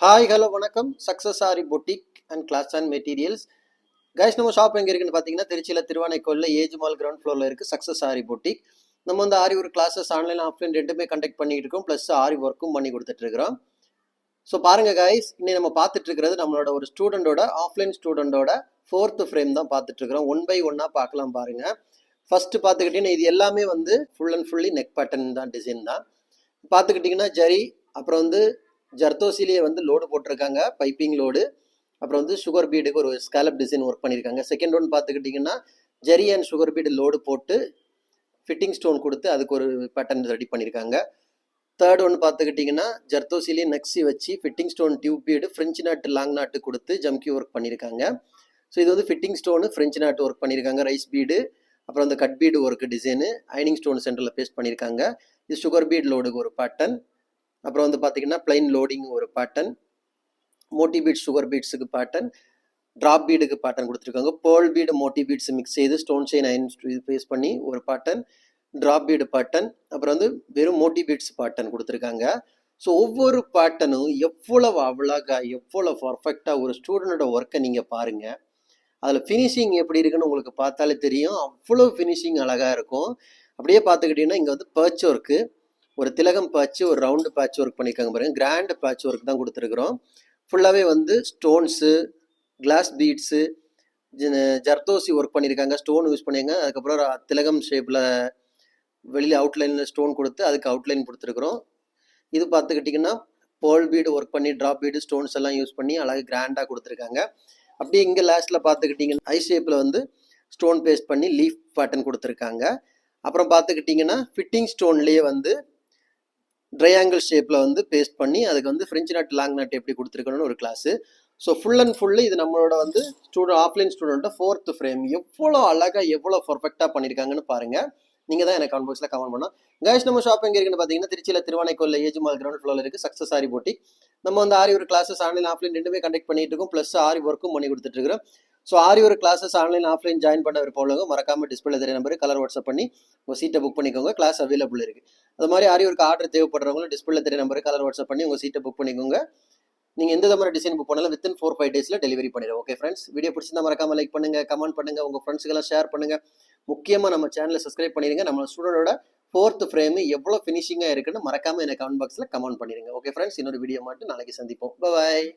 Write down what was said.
Hi hello வணக்கம். Success Aari boutique and class and materials. Guys, நம்ம shop எங்கே இருக்குன்னு பார்த்தீங்கன்னா திருச்சியில் திருவானைக்கோலில் ஏஜ் மால் கிரவுண்ட் ஃப்ளோரில் இருக்குது சக்ஸஸ் ஆரி பொட்டிக். நம்ம வந்து ஆரி ஒரு கிளாஸஸ் ஆன்லைன் ஆஃப்லைன் ரெண்டுமே கண்டக்ட் பண்ணிட்டு இருக்கோம், ப்ளஸ் ஆரி ஒர்க்கும் பண்ணி கொடுத்துட்ருக்குறோம். ஸோ பாருங்கள் கைஸ், இன்னைக்கு நம்ம பார்த்துட்டு இருக்கிறது நம்மளோட ஒரு ஸ்டூடெண்டோட ஆஃப்லைன் ஸ்டூடெண்டோட 4th ஃப்ரேம் தான் பார்த்துட்ருக்குறோம். 1 by 1 பார்க்கலாம் பாருங்கள். ஃபஸ்ட்டு பார்த்துக்கிட்டிங்கன்னா இது எல்லாமே வந்து full and fully neck pattern தான், டிசைன் தான். பார்த்துக்கிட்டிங்கன்னா ஜரி, அப்புறம் வந்து ஜர்தோசிலேயே வந்து லோடு போட்டிருக்காங்க, பைப்பிங் லோடு. அப்புறம் வந்து சுகர் பீடுக்கு ஒரு ஸ்காலப் டிசைன் ஒர்க் பண்ணியிருக்காங்க. செகண்ட் ஒன் பார்த்துக்கிட்டிங்கன்னா zari and sugar bead load போட்டு ஃபிட்டிங் ஸ்டோன் கொடுத்து அதுக்கு ஒரு பேட்டர்ன் ரெடி பண்ணியிருக்காங்க. தேர்ட் ஒன்று பார்த்துக்கிட்டிங்கன்னா ஜர்தோசிலேயே நெக்ஸி வச்சு fitting stone tube bead French knot long knot கொடுத்து ஜம்கி ஒர்க் பண்ணியிருக்காங்க. ஸோ இது வந்து fitting stone French knot work பண்ணியிருக்காங்க. ரைஸ் பீடு, அப்புறம் அந்த கட் பீடு ஒர்க்கு டிசைனு ஐனிங் ஸ்டோன் சென்டரில் பேஸ்ட் பண்ணியிருக்காங்க. இது சுகர் பீட் லோடுக்கு ஒரு பேட்டர்ன். அப்புறம் வந்து பார்த்தீங்கன்னா பிளைன் லோடிங் ஒரு பேட்டர்ன், மோட்டி பீட் சுகர் பீட்ஸுக்கு பேட்டர்ன், ட்ராப் பீடுக்கு பேட்டர்ன் கொடுத்துருக்காங்க. பேர்ல் பீடு மோட்டி பீட்ஸ் மிக்ஸ் செய்து ஸ்டோன் செயின் அயன் பேஸ் பண்ணி ஒரு பேட்டர்ன், ட்ராப் பீடு பேட்டர்ன், அப்புறம் வந்து வெறும் மோட்டி பீட்ஸ் பேட்டர்ன் கொடுத்துருக்காங்க. ஸோ ஒவ்வொரு பேட்டர்னும் எவ்வளவு அழகாக எவ்வளோ பர்ஃபெக்டாக ஒரு ஸ்டூடெண்டோட ஒர்க்கை நீங்கள் பாருங்கள். அதில் ஃபினிஷிங் எப்படி இருக்குன்னு உங்களுக்கு பார்த்தாலே தெரியும், அவ்வளோ ஃபினிஷிங் அழகாக இருக்கும். அப்படியே பார்த்துக்கிட்டிங்கன்னா இங்கே வந்து பர்ச் ஒர்க்கு, ஒரு திலகம் பேட்ச், ஒரு ரவுண்டு பேட்ச் ஒர்க் பண்ணியிருக்காங்க பாருங்க. கிராண்ட் பேட்ச் ஒர்க் தான் கொடுத்துருக்குறோம். ஃபுல்லாகவே வந்து stones, glass beads, zardozi work பண்ணியிருக்காங்க, ஸ்டோன் யூஸ் பண்ணியிருக்காங்க. அதுக்கப்புறம் திலகம் ஷேப்பில் வெளியில் அவுட்லைனில் ஸ்டோன் கொடுத்து அதுக்கு அவுட்லைன் கொடுத்துருக்குறோம். இது பார்த்துக்கிட்டிங்கன்னா பேர்ல் பீடு ஒர்க் பண்ணி ட்ராப் பீடு ஸ்டோன்ஸ் எல்லாம் யூஸ் பண்ணி அழகாக கிராண்டாக கொடுத்துருக்காங்க. அப்படியே இங்கே லாஸ்ட்டில் பார்த்துக்கிட்டிங்கன்னா ஐ ஷேப்பில் வந்து ஸ்டோன் பேஸ்ட் பண்ணி லீஃப் பேட்டர்ன் கொடுத்துருக்காங்க. அப்புறம் பார்த்துக்கிட்டிங்கன்னா ஃபிட்டிங் ஸ்டோன்லேயே வந்து ட்ரையாங்கிள் ஷேப்பில் வந்து பேஸ்ட் பண்ணி அதுக்கு வந்து ஃப்ரெஞ்சு நாட் லாங் நாட் எப்படி கொடுத்துருக்கணும்னு ஒரு class. So full and full இது நம்மளோட வந்து ஆஃப்லைன் ஸ்டூடெண்ட்டை 4th ஃப்ரேம் எவ்வளோ அழகாக எவ்வளோ பர்ஃபெக்டாக பண்ணியிருக்காங்கன்னு பாருங்கள். நீங்கள் தான் எனக்கு கமெண்ட் பாக்ஸில் கமெண்ட் பண்ணோம். கைஸ், நம்ம ஷாப் எங்கே இருக்குன்னு பார்த்தீங்கன்னா திருச்சியில் திருவானைக்கோலில் ஏஜ் மால் கிரவுண்ட் ஃப்ளோரில் இருக்குது சக்ஸஸ் ஆரி பொட்டிக். நம்ம வந்து ஆரி ஒரு கிளாஸஸ் ஆன்லைன் ஆஃப்லைன் ரெண்டுமே கண்டக்ட் பண்ணிட்டு இருக்கோம், ப்ளஸ் ஆரி ஒர்க்கும் பண்ணி கொடுத்துட்ருக்கிறோம். ஸோ ஆரி ஒரு கிளாஸஸ் ஆன்லைன் ஆஃப்லைன் ஜாயின் பண்ண விருப்பவங்க மறக்காமல் டிஸ்பிளே தெரிய நம்பர் கலர் வாட்ஸ்அப் பண்ணி உங்கள் சீட்டை புக் பண்ணிக்கோங்க. கிளாஸ் அவைலபிள் இருக்குது. அது மாதிரி ஆரி ஒரு ஆர்டர் தேவைப்படுறவங்களும் டிஸ்பிளே தெரிய நம்பர் கலர் வாட்ஸ்அப் பண்ணி உங்கள் சீட்டை புக் பண்ணிக்கோங்க. நீங்கள் எந்த மாதிரி டிசைன் புக் பண்ணாலும் வித்தின் 4-5 டேஸில் டெலிவரி பண்ணிடுவோம். ஓகே ஃப்ரெண்ட்ஸ், வீடியோ பிடிச்சிருந்தா மறக்காமல் லைக் பண்ணுங்கள், கமெண்ட் பண்ணுங்கள், உங்கள் ஃப்ரெண்ட்ஸுக்கெல்லாம் ஷேர் பண்ணுங்கள். முக்கியமாக நம்ம சேனலை சப்ஸ்கிரைப் பண்ணிடுங்க. நம்ம ஸ்டூடெண்டோட 4th ஃப்ரேம் எவ்வளோ ஃபினிஷிங்காக இருக்குன்னு மறக்காமல் எனக்கு கமெண்ட் பாக்ஸில் கமெண்ட் பண்ணிடுங்க. ஓகே ஃப்ரெண்ட்ஸ், இன்னொரு வீடியோ மட்டும் நாளைக்கு சந்திப்போம். பாய்.